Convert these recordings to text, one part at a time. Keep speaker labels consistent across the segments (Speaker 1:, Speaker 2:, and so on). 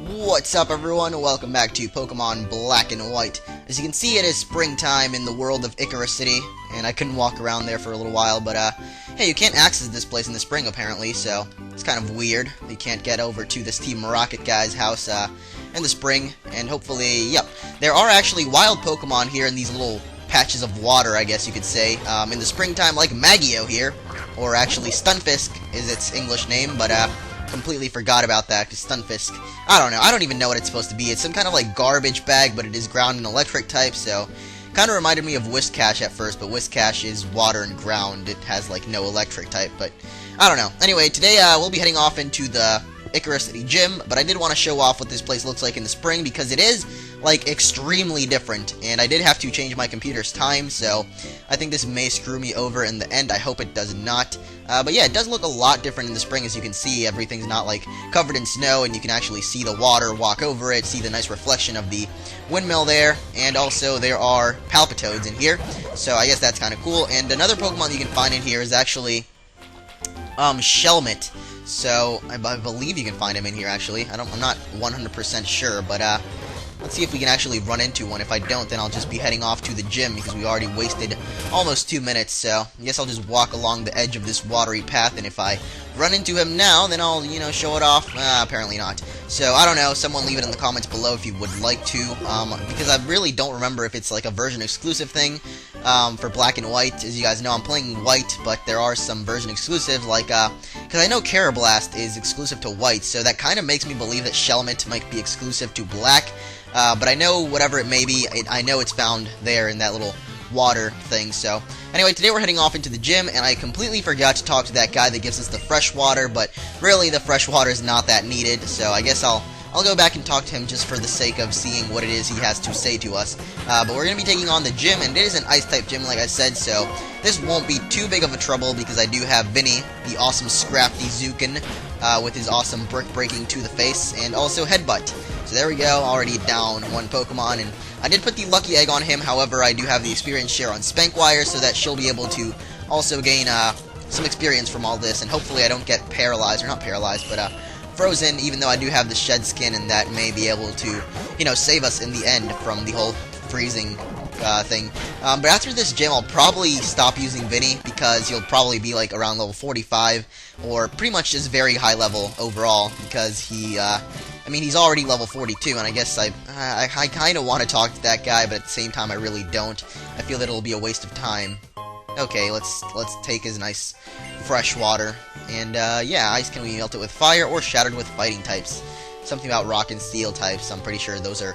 Speaker 1: What's up, everyone? Welcome back to Pokemon Black and White. As you can see, it is springtime in the world of Icirrus City, and I couldn't walk around there for a little while, but hey, you can't access this place in the spring, apparently, so it's kind of weird. You can't get over to this Team Rocket guy's house in the spring, and hopefully, yep. There are actually wild Pokemon here in these little patches of water, I guess you could say, in the springtime, like Magio here, or actually Stunfisk is its English name, but completely forgot about that, because Stunfisk, I don't know, I don't even know what it's supposed to be. It's some kind of like garbage bag, but it is ground and electric type, so kind of reminded me of Whiscash at first, but Whiscash is water and ground. It has like no electric type, but I don't know. Anyway, today we'll be heading off into the Icirrus City Gym, but I did want to show off what this place looks like in the spring, because it is like extremely different, and I did have to change my computer's time, so I think this may screw me over in the end. I hope it does not. But yeah, it does look a lot different in the spring. As you can see, everything's not like covered in snow, and you can actually see the water, walk over it, see the nice reflection of the windmill there, and also there are Palpitoads in here, so I guess that's kind of cool. And another Pokemon you can find in here is actually Shelmet. So I believe you can find him in here, actually. I'm not 100% sure, but let's see if we can actually run into one. If I don't, then I'll just be heading off to the gym, because we already wasted almost 2 minutes, so I guess I'll just walk along the edge of this watery path, and if I run into him now, then I'll, you know, show it off. Apparently not. So, I don't know, someone leave it in the comments below if you would like to, because I really don't remember if it's like a version exclusive thing, for Black and White. As you guys know, I'm playing White, but there are some version exclusives, like, because I know Carablast is exclusive to White, so that kind of makes me believe that Shelmet might be exclusive to Black. But I know whatever it may be, I know it's found there in that little water thing. So anyway, today we're heading off into the gym, and I completely forgot to talk to that guy that gives us the fresh water, but really the fresh water is not that needed, so I guess I'll go back and talk to him just for the sake of seeing what it is he has to say to us. But we're going to be taking on the gym, and it is an Ice-type gym, like I said, so this won't be too big of a trouble, because I do have Vinny, the awesome Scrafty Zukin, with his awesome brick breaking to the face, and also Headbutt. So there we go, already down one Pokemon, and I did put the Lucky Egg on him. However, I do have the experience share on Spankwire, so that she'll be able to also gain some experience from all this, and hopefully I don't get paralyzed, or not paralyzed, but frozen, even though I do have the shed skin, and that may be able to, you know, save us in the end from the whole freezing thing. But after this gym, I'll probably stop using Vinny, because he'll probably be like around level 45, or pretty much just very high level overall, because he, I mean, he's already level 42, and I guess I kind of want to talk to that guy, but at the same time, I really don't. I feel that it'll be a waste of time. Okay, let's take his nice fresh water, and yeah, ice can be melted with fire or shattered with fighting types. Something about rock and steel types. I'm pretty sure those are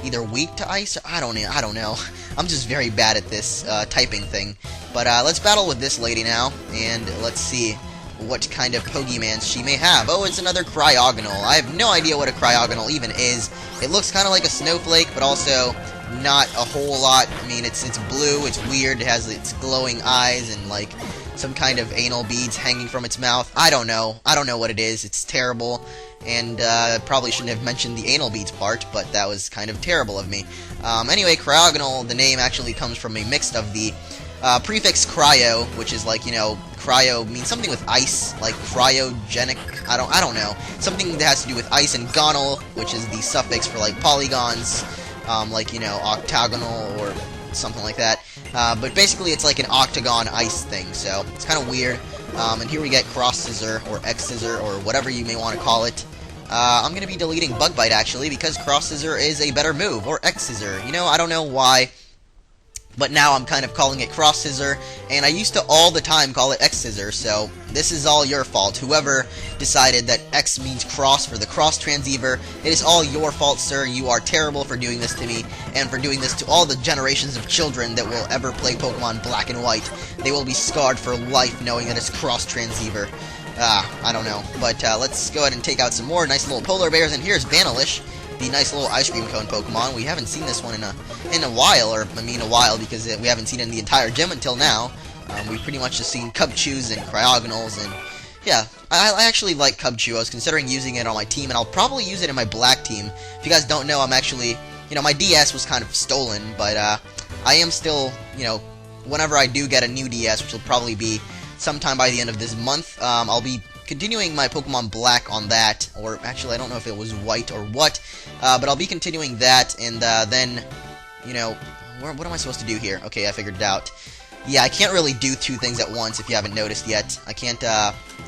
Speaker 1: either weak to ice, or I don't know. I'm just very bad at this typing thing. But let's battle with this lady now, and let's see what kind of Pokemon she may have. Oh, it's another Cryogonal. I have no idea what a Cryogonal even is. It looks kind of like a snowflake, but also not a whole lot. I mean, it's blue, it's weird, it has its glowing eyes and like some kind of anal beads hanging from its mouth. I don't know what it is. It's terrible, and probably shouldn't have mentioned the anal beads part, but that was kind of terrible of me. Anyway, Cryogonal, the name actually comes from a mix of the prefix cryo, which is like, you know, cryo means something with ice, like cryogenic, I don't know, something that has to do with ice, and gonal, which is the suffix for like polygons, like, you know, octagonal or something like that. But basically it's like an octagon ice thing, so it's kind of weird. And here we get Cross Scissor, or X Scissor, or whatever you may want to call it. I'm going to be deleting Bug Bite, actually, because Cross Scissor is a better move, or X Scissor. You know, I don't know why, but now I'm kind of calling it Cross Scissor, and I used to all the time call it X Scissor, so this is all your fault. Whoever decided that X means cross for the cross transceiver, it is all your fault, sir. You are terrible for doing this to me, and for doing this to all the generations of children that will ever play Pokemon Black and White. They will be scarred for life knowing that it's cross transceiver. I don't know, but let's go ahead and take out some more nice little polar bears, and here's Vanillish, the nice little ice cream cone Pokemon. We haven't seen this one in a while, or I mean a while, because we haven't seen it in the entire gym until now. We've pretty much just seen Cubchews and Cryogonals, and yeah, I actually like Cubchoo. I was considering using it on my team, and I'll probably use it in my Black team. If you guys don't know, I'm actually, you know, my DS was kind of stolen, but I am still, you know, whenever I do get a new DS, which will probably be sometime by the end of this month, I'll be continuing my Pokemon Black on that, or actually I don't know if it was White or what, but I'll be continuing that, and then, you know, what am I supposed to do here? Okay, I figured it out. Yeah, I can't really do two things at once if you haven't noticed yet. I can't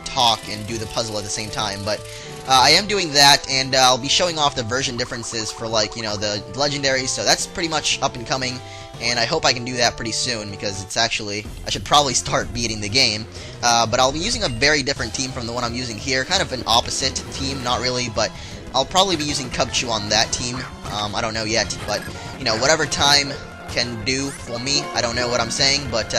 Speaker 1: talk and do the puzzle at the same time, but I am doing that, and I'll be showing off the version differences for, like, you know, the legendaries, so that's pretty much up and coming, and I hope I can do that pretty soon, because it's actually, I should probably start beating the game, but I'll be using a very different team from the one I'm using here, kind of an opposite team, not really, but I'll probably be using Cubchoo on that team. I don't know yet, but, you know, whatever time can do for me, I don't know what I'm saying, but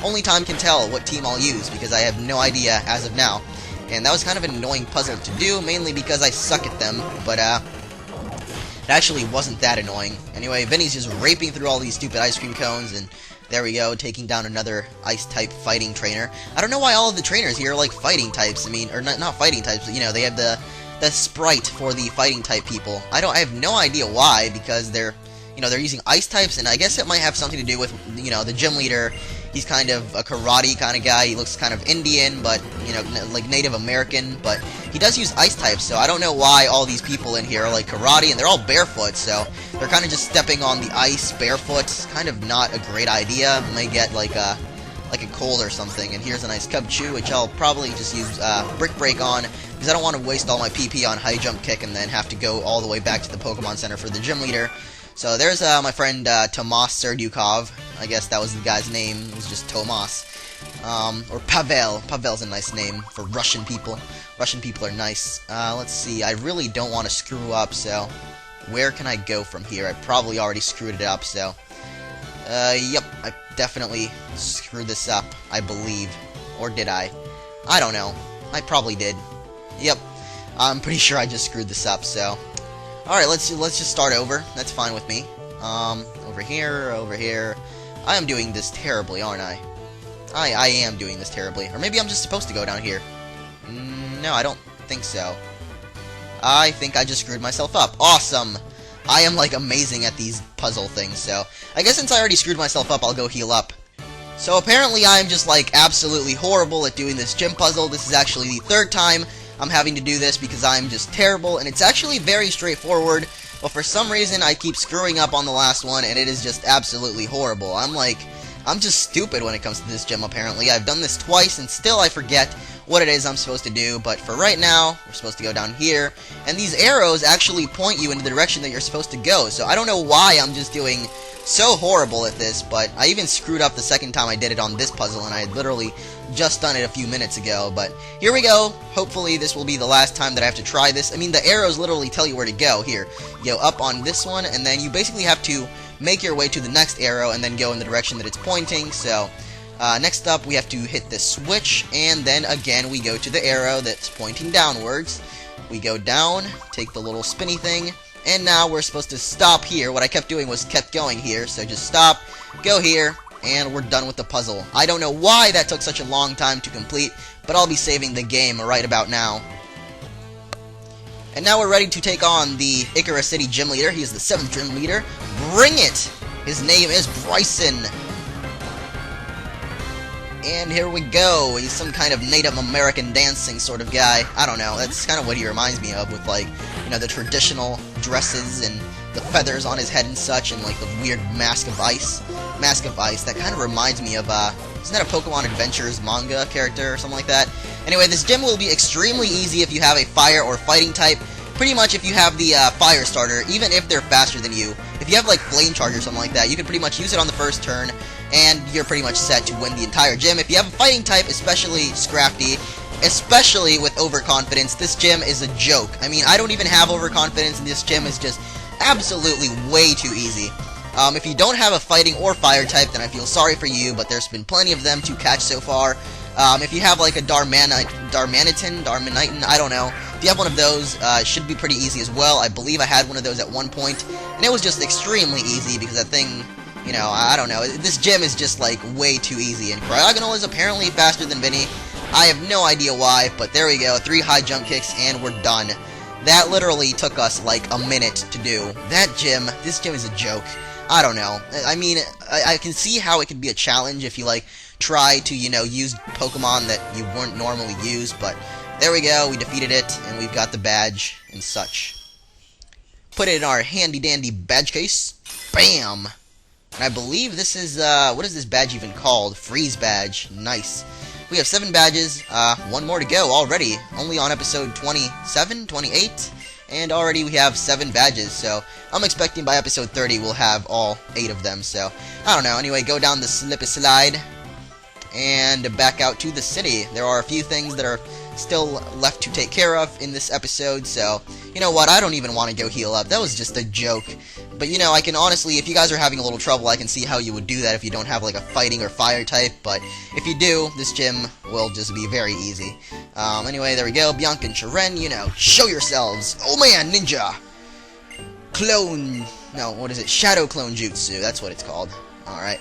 Speaker 1: only time can tell what team I'll use, because I have no idea as of now. And that was kind of an annoying puzzle to do, mainly because I suck at them, but it actually wasn't that annoying. Anyway, Vinny's just raping through all these stupid ice cream cones, and there we go, taking down another ice-type fighting trainer. I don't know why all of the trainers here are like fighting types. I mean, or not fighting types, but, you know, they have the sprite for the fighting type people. I have no idea why, because they're, you know, they're using ice types, and I guess it might have something to do with, you know, the gym leader. He's kind of a karate kind of guy. He looks kind of Indian, but, you know, like Native American, but he does use ice types, so I don't know why all these people in here are like karate, and they're all barefoot, so they're kind of just stepping on the ice barefoot. It's kind of not a great idea. May get like a cold or something. And here's a nice Cubchoo, which I'll probably just use Brick Break on, because I don't want to waste all my PP on High Jump Kick and then have to go all the way back to the Pokemon Center for the gym leader. So there's my friend Tomas Serdukov. I guess that was the guy's name. It was just Tomas. Or Pavel. Pavel's a nice name for Russian people. Russian people are nice. Let's see. I really don't want to screw up, so where can I go from here? I probably already screwed it up, so yep, I definitely screwed this up, I believe. Or did I? I don't know. I probably did. Yep. I'm pretty sure I just screwed this up, so alright, let's just start over. That's fine with me. Over here, over here. I am doing this terribly, aren't I? I am doing this terribly. Or maybe I'm just supposed to go down here. No, I don't think so. I think I just screwed myself up. Awesome! I am, like, amazing at these puzzle things, so I guess since I already screwed myself up, I'll go heal up. So apparently I'm just, like, absolutely horrible at doing this gym puzzle. This is actually the third time I'm having to do this because I'm just terrible, and it's actually very straightforward, but for some reason I keep screwing up on the last one, and it is just absolutely horrible. I'm just stupid when it comes to this gym, apparently. I've done this twice, and still I forget what it is I'm supposed to do, but for right now, we're supposed to go down here, and these arrows actually point you in the direction that you're supposed to go, so I don't know why I'm just doing so horrible at this, but I even screwed up the second time I did it on this puzzle, and I had literally just done it a few minutes ago, but here we go. Hopefully this will be the last time that I have to try this. I mean, the arrows literally tell you where to go. Here, you go up on this one, and then you basically have to make your way to the next arrow and then go in the direction that it's pointing. So next up we have to hit this switch, and then again we go to the arrow that's pointing downwards. We go down, take the little spinny thing, and now we're supposed to stop here. What I kept doing was kept going here, so just stop, go here, and we're done with the puzzle. I don't know why that took such a long time to complete, but I'll be saving the game right about now. And now we're ready to take on the Icirrus City Gym Leader. He is the 7th Gym Leader. Bring it! His name is Brycen. And here we go. He's some kind of Native American dancing sort of guy. I don't know. That's kind of what he reminds me of, with, like, you know, the traditional dresses and the feathers on his head and such, and, like, the weird mask of ice. Mask of Ice. That kind of reminds me of, isn't that a Pokemon Adventures manga character or something like that? Anyway, this gym will be extremely easy if you have a fire or fighting type. Pretty much if you have the fire starter, even if they're faster than you. If you have, like, Flame Charge or something like that, you can pretty much use it on the first turn, and you're pretty much set to win the entire gym. If you have a fighting type, especially Scrafty, especially with Overconfidence, this gym is a joke. I mean, I don't even have Overconfidence, and this gym is just absolutely way too easy. If you don't have a fighting or fire type, then I feel sorry for you, but there's been plenty of them to catch so far. If you have like a Darmanitan, I don't know. If you have one of those, it should be pretty easy as well. I believe I had one of those at one point, and it was just extremely easy because that thing, you know, I don't know. This gym is just like way too easy, and Cryogonal is apparently faster than Vinny. I have no idea why, but there we go. 3 high jump kicks, and we're done. That literally took us like a minute to do. This gym is a joke. I don't know. I mean, I can see how it could be a challenge if you, like, try to, you know, use Pokemon that you wouldn't normally use, but There we go, we defeated it, and we've got the badge and such. Put it in our handy-dandy badge case. Bam! And I believe this is, what is this badge even called? Freeze badge. Nice. We have 7 badges, 1 more to go already. Only on episode 27, 28, and already we have 7 badges, so I'm expecting by episode 30 we'll have all 8 of them, so I don't know. Anyway, go down the slippy slide, and back out to the city. There are a few things that are still left to take care of in this episode, so you know what, I don't even want to go heal up. That was just a joke. But you know, I can honestly, if you guys are having a little trouble, I can see how you would do that if you don't have like a fighting or fire type, but if you do, this gym will just be very easy. Anyway, there we go, Bianca and Chiren, you know, show yourselves. Oh man, ninja! Clone, no, what is it? Shadow Clone Jutsu, that's what it's called. Alright.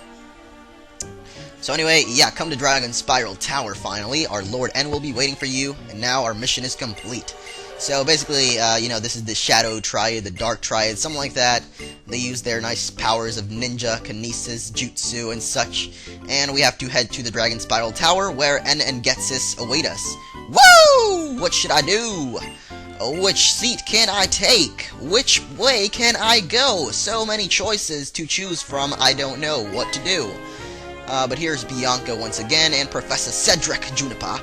Speaker 1: So anyway, yeah, come to Dragon Spiral Tower finally. Our Lord N will be waiting for you, and now our mission is complete. So basically, you know, this is the Shadow Triad, the Dark Triad, something like that. They use their nice powers of ninja, kinesis, jutsu, and such. And we have to head to the Dragon Spiral Tower, where N and Getsis await us. Woo! What should I do? Which seat can I take? Which way can I go? So many choices to choose from, I don't know what to do. But here's Bianca once again, and Professor Cedric Juniper.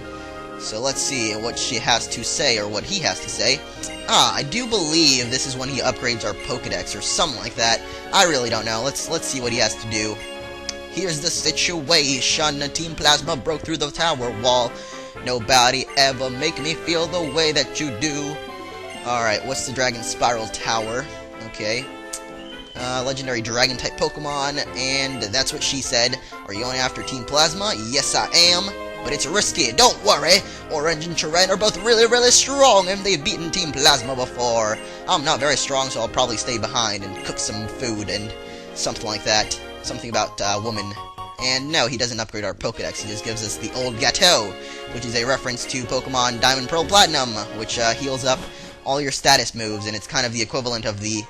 Speaker 1: So let's see what she has to say, or what he has to say. I do believe this is when he upgrades our Pokedex, or something like that. I really don't know. Let's see what he has to do. Here's the situation. Team Plasma broke through the tower wall. Nobody ever make me feel the way that you do. Alright, what's the Dragon Spiral Tower? Okay. Legendary Dragon-type Pokemon, and that's what she said. Are you going after Team Plasma? Yes, I am. But it's risky. Don't worry. Orange and Chiren are both really, really strong, and they've beaten Team Plasma before. I'm not very strong, so I'll probably stay behind and cook some food and something like that. Something about woman. And no, he doesn't upgrade our Pokedex. He just gives us the old Gateau, which is a reference to Pokemon Diamond, Pearl, Platinum, which heals up all your status moves, and it's kind of the equivalent of the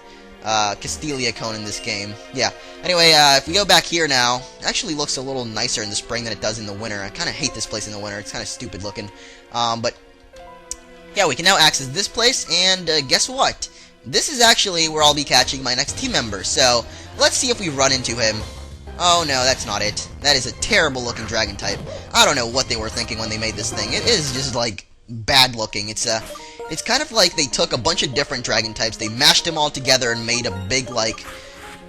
Speaker 1: Castelia cone in this game. Yeah. Anyway, if we go back here now, it actually looks a little nicer in the spring than it does in the winter. I kind of hate this place in the winter. It's kind of stupid looking. But yeah, we can now access this place, and guess what? This is actually where I'll be catching my next team member. So let's see if we run into him. Oh no, that's not it. That is a terrible looking dragon type. I don't know what they were thinking when they made this thing. It is just like bad looking. It's kind of like they took a bunch of different dragon types, they mashed them all together and made a big, like,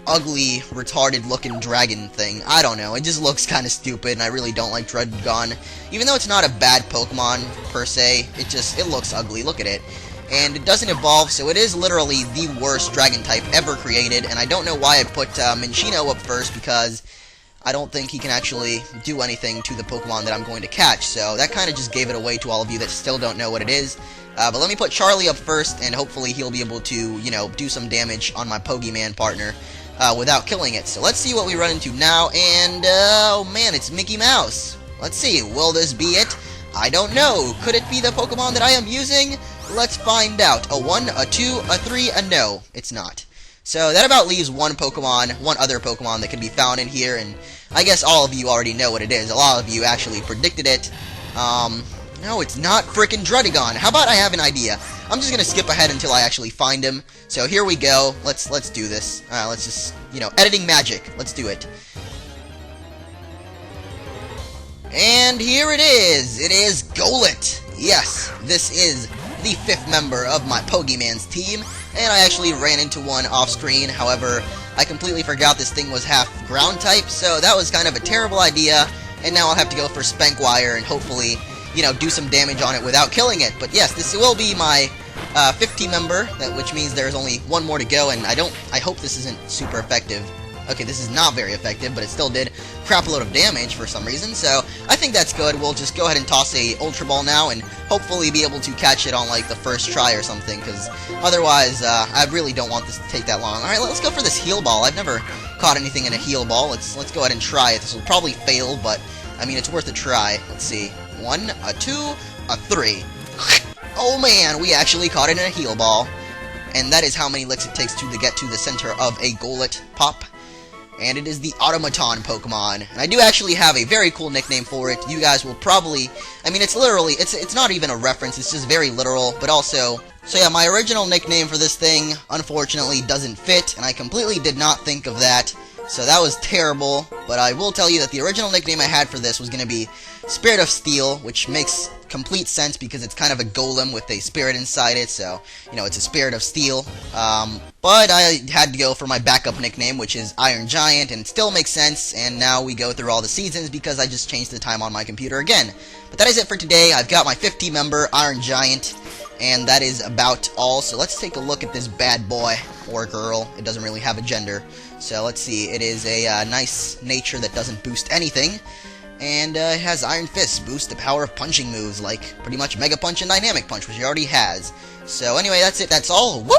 Speaker 1: ugly, retarded-looking dragon thing. I don't know, it just looks kind of stupid, and I really don't like Dreadgon. Even though it's not a bad Pokemon, per se, it looks ugly, look at it. And it doesn't evolve, so it is literally the worst dragon type ever created, and I don't know why I put Minccino up first, because I don't think he can actually do anything to the Pokemon that I'm going to catch, so that kind of just gave it away to all of you that still don't know what it is. But let me put Charlie up first, and hopefully he'll be able to, you know, do some damage on my Pokemon partner without killing it. So let's see what we run into now, and, oh man, it's Mickey Mouse. Let's see, will this be it? I don't know. Could it be the Pokemon that I am using? Let's find out. A 1, a 2, a 3, a no. It's not. So that about leaves one other Pokemon that can be found in here, and I guess all of you already know what it is. A lot of you actually predicted it. No, it's not frickin' Dredagon. How about I have an idea? I'm just gonna skip ahead until I actually find him. So here we go. Let's do this. Let's just, you know, editing magic. Let's do it. And here it is. It is Golett. Yes, this is the 5th member of my Pokemon's team, and I actually ran into one off-screen. However, I completely forgot this thing was half ground type, so that was kind of a terrible idea, and now I'll have to go for Spankwire and hopefully, you know, do some damage on it without killing it. But yes, this will be my 5th team member, which means there's only one more to go, and I hope this isn't super effective. Okay, this is not very effective, but it still did crap load of damage for some reason, so I think that's good. We'll just go ahead and toss a Ultra Ball now, and hopefully be able to catch it on, like, the first try or something, because otherwise, I really don't want this to take that long. Alright, let's go for this Heal Ball. I've never caught anything in a Heal Ball. Let's go ahead and try it. This will probably fail, but, I mean, it's worth a try. Let's see. 1, a 2, a 3. Oh man, we actually caught it in a Heal Ball. And that is how many licks it takes to get to the center of a Golett pop. and it is the Automaton Pokemon. And I do actually have a very cool nickname for it. You guys will probably, I mean, it's literally, it's not even a reference, it's just very literal, but also, so yeah, my original nickname for this thing, unfortunately, doesn't fit, and I completely did not think of that, so that was terrible, but I will tell you that the original nickname I had for this was going to be Spirit of Steel, which makes complete sense because it's kind of a golem with a spirit inside it, so, you know, it's a Spirit of Steel. But I had to go for my backup nickname, which is Iron Giant, and it still makes sense, and now we go through all the seasons because I just changed the time on my computer again. But that is it for today. I've got my 50-member Iron Giant, and that is about all, so let's take a look at this bad boy, or girl. It doesn't really have a gender, so let's see. It is a nice nature that doesn't boost anything. And it has Iron Fist, boost the power of punching moves, like pretty much Mega Punch and Dynamic Punch, which he already has. So anyway, that's it, that's all. Whoop!